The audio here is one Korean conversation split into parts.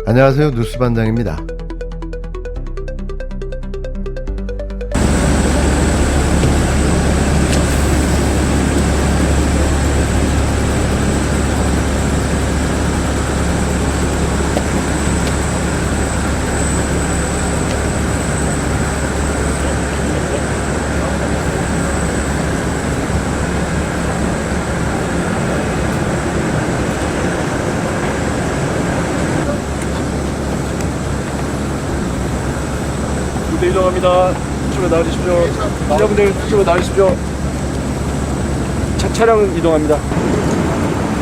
안녕하세요, 뉴스반장입니다. 이동합니다. 이쪽으로 나와주십시오. 여러분들 이쪽으로 나와주십시오. 차량 이동합니다. 죄송합니다.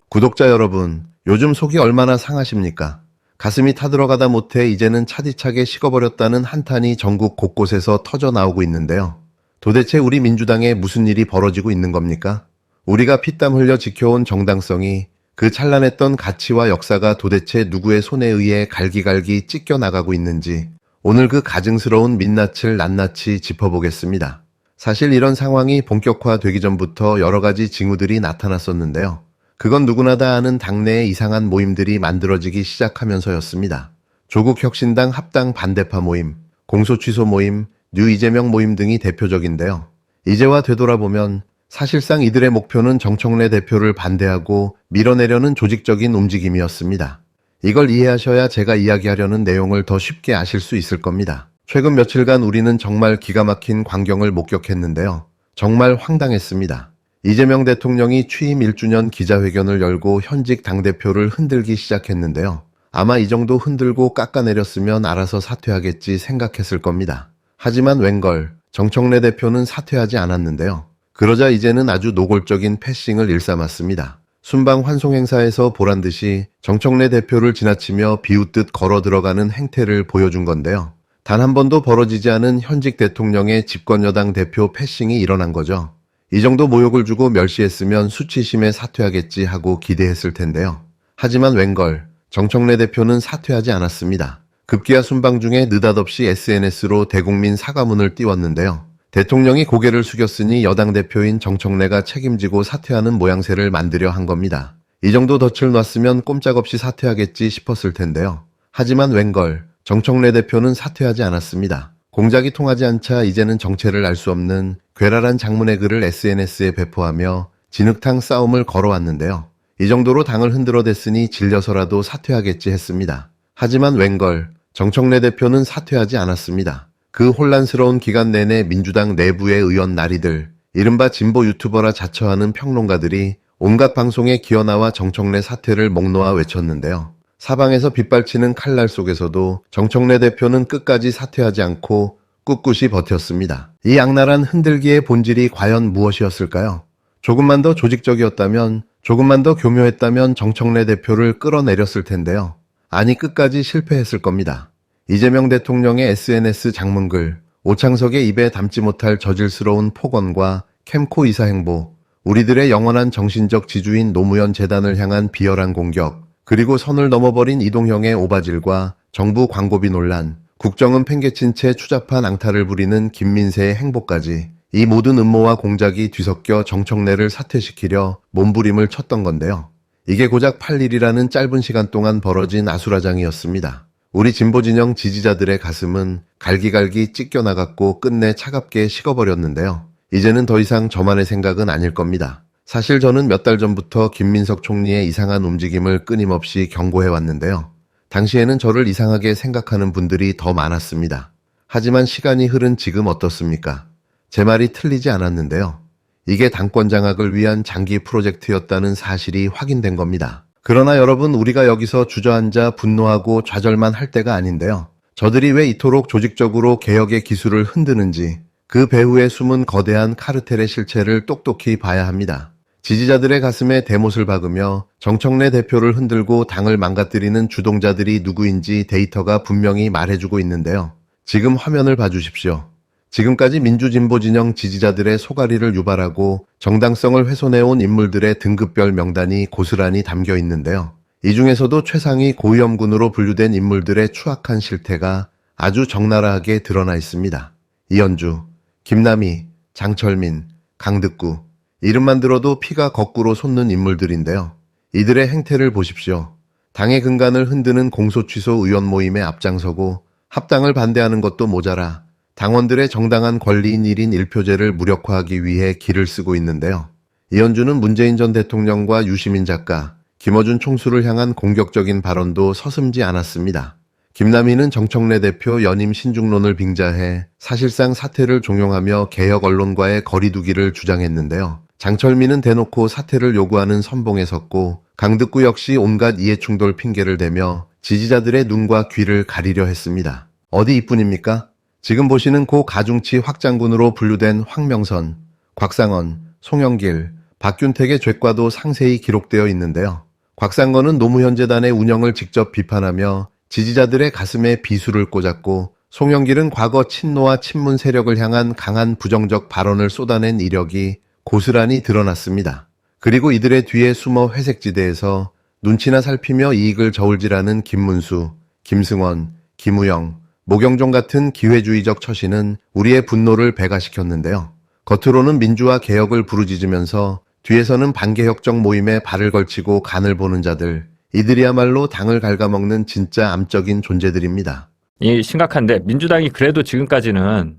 구독자 여러분, 요즘 속이 얼마나 상하십니까? 가슴이 타들어가다 못해 이제는 차디차게 식어버렸다는 한탄이 전국 곳곳에서 터져나오고 있는데요. 도대체 우리 민주당에 무슨 일이 벌어지고 있는 겁니까? 우리가 피땀 흘려 지켜온 정당성이, 그 찬란했던 가치와 역사가 도대체 누구의 손에 의해 갈기갈기 찢겨나가고 있는지 오늘 그 가증스러운 민낯을 낱낱이 짚어보겠습니다. 사실 이런 상황이 본격화되기 전부터 여러 가지 징후들이 나타났었는데요. 그건 누구나 다 아는 당내의 이상한 모임들이 만들어지기 시작하면서였습니다. 조국혁신당 합당 반대파 모임, 공소취소 모임, 뉴 이재명 모임 등이 대표적인데요. 이제와 되돌아보면 사실상 이들의 목표는 정청래 대표를 반대하고 밀어내려는 조직적인 움직임이었습니다. 이걸 이해하셔야 제가 이야기하려는 내용을 더 쉽게 아실 수 있을 겁니다. 최근 며칠간 우리는 정말 기가 막힌 광경을 목격했는데요. 정말 황당했습니다. 이재명 대통령이 취임 1주년 기자회견을 열고 현직 당대표를 흔들기 시작했는데요. 아마 이 정도 흔들고 깎아내렸으면 알아서 사퇴하겠지 생각했을 겁니다. 하지만 웬걸, 정청래 대표는 사퇴하지 않았는데요. 그러자 이제는 아주 노골적인 패싱을 일삼았습니다. 순방 환송 행사에서 보란듯이 정청래 대표를 지나치며 비웃듯 걸어 들어가는 행태를 보여준 건데요. 단 한 번도 벌어지지 않은 현직 대통령의 집권여당 대표 패싱이 일어난 거죠. 이 정도 모욕을 주고 멸시했으면 수치심에 사퇴하겠지 하고 기대했을 텐데요. 하지만 웬걸, 정청래 대표는 사퇴하지 않았습니다. 급기야 순방 중에 느닷없이 SNS로 대국민 사과문을 띄웠는데요. 대통령이 고개를 숙였으니 여당 대표인 정청래가 책임지고 사퇴하는 모양새를 만들려 한 겁니다. 이 정도 덫을 놨으면 꼼짝없이 사퇴하겠지 싶었을 텐데요. 하지만 웬걸, 정청래 대표는 사퇴하지 않았습니다. 공작이 통하지 않자 이제는 정체를 알 수 없는 괴랄한 장문의 글을 SNS에 배포하며 진흙탕 싸움을 걸어왔는데요. 이 정도로 당을 흔들어댔으니 질려서라도 사퇴하겠지 했습니다. 하지만 웬걸, 정청래 대표는 사퇴하지 않았습니다. 그 혼란스러운 기간 내내 민주당 내부의 의원 나리들, 이른바 진보 유튜버라 자처하는 평론가들이 온갖 방송에 기어나와 정청래 사퇴를 목 놓아 외쳤는데요. 사방에서 빗발치는 칼날 속에서도 정청래 대표는 끝까지 사퇴하지 않고 꿋꿋이 버텼습니다. 이 악랄한 흔들기의 본질이 과연 무엇이었을까요? 조금만 더 조직적이었다면, 조금만 더 교묘했다면 정청래 대표를 끌어내렸을 텐데요. 아니, 끝까지 실패했을 겁니다. 이재명 대통령의 SNS 장문글, 오창석의 입에 담지 못할 저질스러운 폭언과 캠코 이사 행보, 우리들의 영원한 정신적 지주인 노무현 재단을 향한 비열한 공격, 그리고 선을 넘어버린 이동형의 오바질과 정부 광고비 논란, 국정은 팽개친 채 추잡한 앙탈을 부리는 김민세의 행보까지 이 모든 음모와 공작이 뒤섞여 정청래를 사퇴시키려 몸부림을 쳤던 건데요. 이게 고작 8일이라는 짧은 시간 동안 벌어진 아수라장이었습니다. 우리 진보진영 지지자들의 가슴은 갈기갈기 찢겨나갔고 끝내 차갑게 식어버렸는데요. 이제는 더 이상 저만의 생각은 아닐 겁니다. 사실 저는 몇 달 전부터 김민석 총리의 이상한 움직임을 끊임없이 경고해왔는데요. 당시에는 저를 이상하게 생각하는 분들이 더 많았습니다. 하지만 시간이 흐른 지금 어떻습니까? 제 말이 틀리지 않았는데요. 이게 당권 장악을 위한 장기 프로젝트였다는 사실이 확인된 겁니다. 그러나 여러분, 우리가 여기서 주저앉아 분노하고 좌절만 할 때가 아닌데요. 저들이 왜 이토록 조직적으로 개혁의 기술을 흔드는지 그 배후에 숨은 거대한 카르텔의 실체를 똑똑히 봐야 합니다. 지지자들의 가슴에 대못을 박으며 정청래 대표를 흔들고 당을 망가뜨리는 주동자들이 누구인지 데이터가 분명히 말해주고 있는데요. 지금 화면을 봐주십시오. 지금까지 민주진보 진영 지지자들의 소가리를 유발하고 정당성을 훼손해온 인물들의 등급별 명단이 고스란히 담겨 있는데요. 이 중에서도 최상위 고위험군으로 분류된 인물들의 추악한 실태가 아주 적나라하게 드러나 있습니다. 이현주, 김남희, 장철민, 강득구, 이름만 들어도 피가 거꾸로 솟는 인물들인데요. 이들의 행태를 보십시오. 당의 근간을 흔드는 공소취소 의원 모임에 앞장서고 합당을 반대하는 것도 모자라 당원들의 정당한 권리인 1인 1표제를 무력화하기 위해 길을 쓰고 있는데요. 이현주는 문재인 전 대통령과 유시민 작가, 김어준 총수를 향한 공격적인 발언도 서슴지 않았습니다. 김남희는 정청래 대표 연임 신중론을 빙자해 사실상 사퇴를 종용하며 개혁 언론과의 거리두기를 주장했는데요. 장철민은 대놓고 사퇴를 요구하는 선봉에 섰고 강득구 역시 온갖 이해충돌 핑계를 대며 지지자들의 눈과 귀를 가리려 했습니다. 어디 이뿐입니까? 지금 보시는 고 가중치 확장군으로 분류된 황명선, 곽상원, 송영길, 박균택의 죄과도 상세히 기록되어 있는데요. 곽상원은 노무현 재단의 운영을 직접 비판하며 지지자들의 가슴에 비수를 꽂았고 송영길은 과거 친노와 친문 세력을 향한 강한 부정적 발언을 쏟아낸 이력이 고스란히 드러났습니다. 그리고 이들의 뒤에 숨어 회색지대에서 눈치나 살피며 이익을 저울질하는 김문수, 김승원, 김우영, 모경종 같은 기회주의적 처신은 우리의 분노를 배가시켰는데요. 겉으로는 민주화 개혁을 부르짖으면서 뒤에서는 반개혁적 모임에 발을 걸치고 간을 보는 자들, 이들이야말로 당을 갉아먹는 진짜 암적인 존재들입니다. 이 심각한데 민주당이 그래도 지금까지는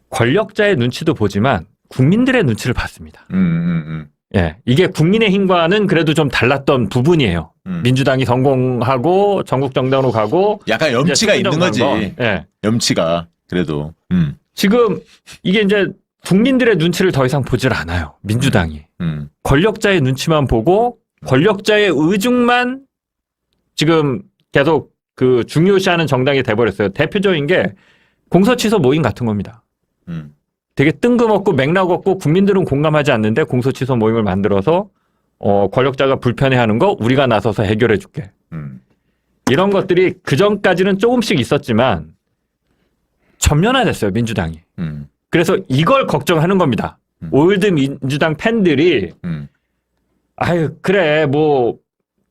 권력자의 눈치도 보지만 국민들의 눈치를 봤습니다. 예, 이게 국민의힘과는 그래도 좀 달랐던 부분이에요. 민주당이 성공하고 전국 정당으로 가고 약간 염치가 있는 거지. 예. 염치가 그래도. 지금 이게 이제 국민들의 눈치를 더 이상 보질 않아요. 민주당이. 권력자의 눈치만 보고 권력자의 의중만 지금 계속 그 중요시하는 정당이 돼버렸어요. 대표적인 게 공소취소 모임 같은 겁니다. 되게 뜬금없고 맥락 없고 국민들은 공감하지 않는데 공소취소 모임을 만들어서 권력자가 불편해하는 거 우리가 나서서 해결해 줄게. 이런 것들이 그전까지는 조금씩 있었지만 전면화됐어요. 민주당이. 그래서 이걸 걱정하는 겁니다. 올드 민주당 팬들이 아유 그래 뭐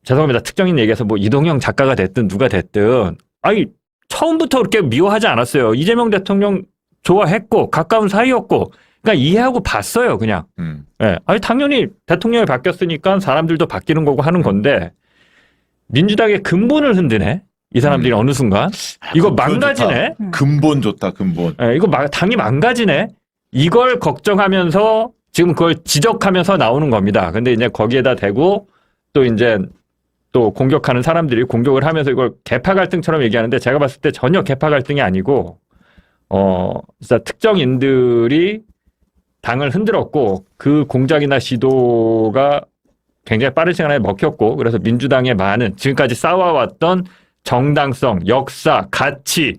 죄송합니다. 특정인 얘기해서 뭐 이동영 작가가 됐든 누가 됐든 아니 처음부터 그렇게 미워하지 않았어요. 이재명 대통령 좋아했고 가까운 사이였고 그러니까 이해하고 봤어요. 그냥. 예. 아니 당연히 대통령이 바뀌었으니까 사람들도 바뀌는 거고 하는 건데 민주당의 근본을 흔드네. 이 사람들이 어느 순간 이거 망가지네. 좋다. 근본 좋다. 근본. 예, 이거 당이 망가지네. 이걸 걱정하면서 지금 그걸 지적하면서 나오는 겁니다. 근데 이제 거기에다 대고 또 이제 또 공격하는 사람들이 공격을 하면서 이걸 계파 갈등처럼 얘기하는데 제가 봤을 때 전혀 계파 갈등이 아니고 진짜 특정인들이 당을 흔들었고 그 공작이나 시도가 굉장히 빠른 시간에 먹혔고 그래서 민주당의 많은 지금까지 쌓아왔던 정당성, 역사, 가치,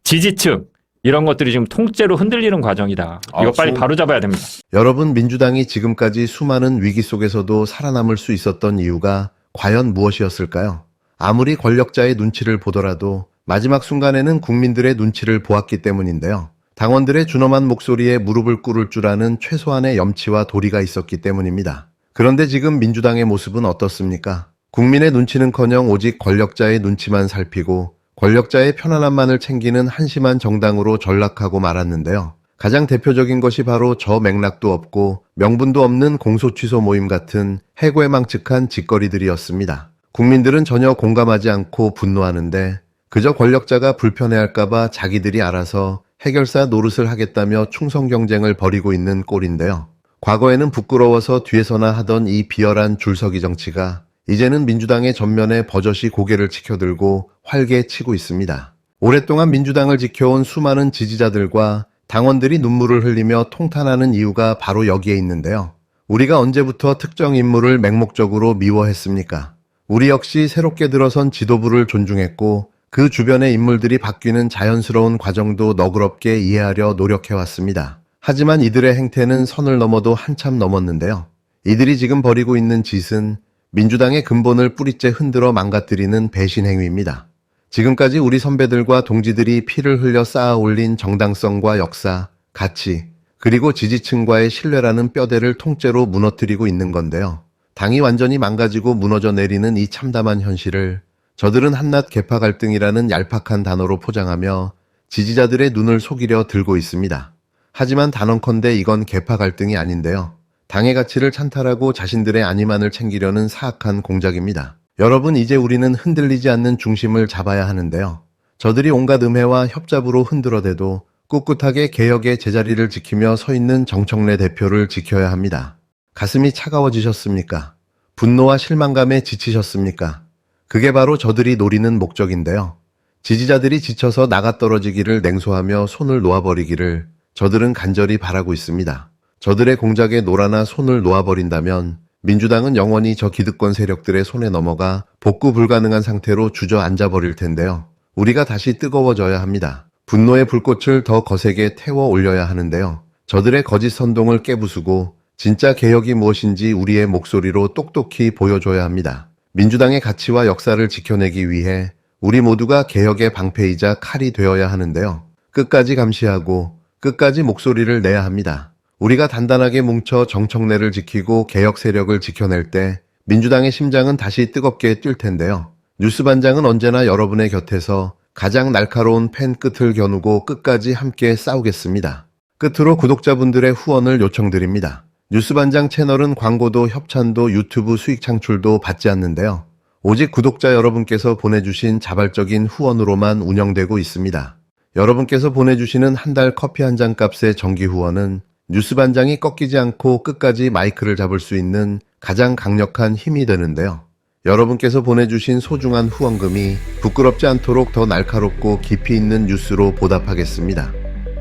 지지층 이런 것들이 지금 통째로 흔들리는 과정이다. 이거 빨리 바로잡아야 됩니다. 여러분, 민주당이 지금까지 수많은 위기 속에서도 살아남을 수 있었던 이유가 과연 무엇이었을까요? 아무리 권력자의 눈치를 보더라도 마지막 순간에는 국민들의 눈치를 보았기 때문인데요. 당원들의 준엄한 목소리에 무릎을 꿇을 줄 아는 최소한의 염치와 도리가 있었기 때문입니다. 그런데 지금 민주당의 모습은 어떻습니까? 국민의 눈치는커녕 오직 권력자의 눈치만 살피고 권력자의 편안함만을 챙기는 한심한 정당으로 전락하고 말았는데요. 가장 대표적인 것이 바로 저 맥락도 없고 명분도 없는 공소취소 모임 같은 해괴망측한 짓거리들이었습니다. 국민들은 전혀 공감하지 않고 분노하는데 그저 권력자가 불편해할까봐 자기들이 알아서 해결사 노릇을 하겠다며 충성 경쟁을 벌이고 있는 꼴인데요. 과거에는 부끄러워서 뒤에서나 하던 이 비열한 줄서기 정치가 이제는 민주당의 전면에 버젓이 고개를 치켜들고 활개치고 있습니다. 오랫동안 민주당을 지켜온 수많은 지지자들과 당원들이 눈물을 흘리며 통탄하는 이유가 바로 여기에 있는데요. 우리가 언제부터 특정 인물을 맹목적으로 미워했습니까? 우리 역시 새롭게 들어선 지도부를 존중했고 그 주변의 인물들이 바뀌는 자연스러운 과정도 너그럽게 이해하려 노력해왔습니다. 하지만 이들의 행태는 선을 넘어도 한참 넘었는데요. 이들이 지금 벌이고 있는 짓은 민주당의 근본을 뿌리째 흔들어 망가뜨리는 배신 행위입니다. 지금까지 우리 선배들과 동지들이 피를 흘려 쌓아 올린 정당성과 역사, 가치, 그리고 지지층과의 신뢰라는 뼈대를 통째로 무너뜨리고 있는 건데요. 당이 완전히 망가지고 무너져 내리는 이 참담한 현실을 저들은 한낱 계파 갈등이라는 얄팍한 단어로 포장하며 지지자들의 눈을 속이려 들고 있습니다. 하지만 단언컨대 이건 계파 갈등이 아닌데요. 당의 가치를 찬탈하고 자신들의 안위만을 챙기려는 사악한 공작입니다. 여러분, 이제 우리는 흔들리지 않는 중심을 잡아야 하는데요. 저들이 온갖 음해와 협잡으로 흔들어대도 꿋꿋하게 개혁의 제자리를 지키며 서 있는 정청래 대표를 지켜야 합니다. 가슴이 차가워지셨습니까? 분노와 실망감에 지치셨습니까? 그게 바로 저들이 노리는 목적인데요. 지지자들이 지쳐서 나가떨어지기를 냉소하며 손을 놓아버리기를 저들은 간절히 바라고 있습니다. 저들의 공작에 놀아나 손을 놓아버린다면 민주당은 영원히 저 기득권 세력들의 손에 넘어가 복구 불가능한 상태로 주저앉아버릴 텐데요. 우리가 다시 뜨거워져야 합니다. 분노의 불꽃을 더 거세게 태워 올려야 하는데요. 저들의 거짓 선동을 깨부수고 진짜 개혁이 무엇인지 우리의 목소리로 똑똑히 보여줘야 합니다. 민주당의 가치와 역사를 지켜내기 위해 우리 모두가 개혁의 방패이자 칼이 되어야 하는데요. 끝까지 감시하고 끝까지 목소리를 내야 합니다. 우리가 단단하게 뭉쳐 정청래를 지키고 개혁 세력을 지켜낼 때 민주당의 심장은 다시 뜨겁게 뛸 텐데요. 뉴스반장은 언제나 여러분의 곁에서 가장 날카로운 펜 끝을 겨누고 끝까지 함께 싸우겠습니다. 끝으로 구독자분들의 후원을 요청드립니다. 뉴스반장 채널은 광고도 협찬도 유튜브 수익 창출도 받지 않는데요. 오직 구독자 여러분께서 보내주신 자발적인 후원으로만 운영되고 있습니다. 여러분께서 보내주시는 한 달 커피 한 잔 값의 정기 후원은 뉴스반장이 꺾이지 않고 끝까지 마이크를 잡을 수 있는 가장 강력한 힘이 되는데요. 여러분께서 보내주신 소중한 후원금이 부끄럽지 않도록 더 날카롭고 깊이 있는 뉴스로 보답하겠습니다.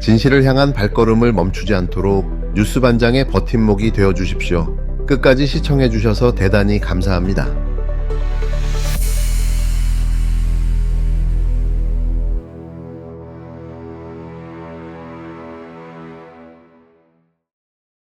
진실을 향한 발걸음을 멈추지 않도록 뉴스반장의 버팀목이 되어주십시오. 끝까지 시청해주셔서 대단히 감사합니다.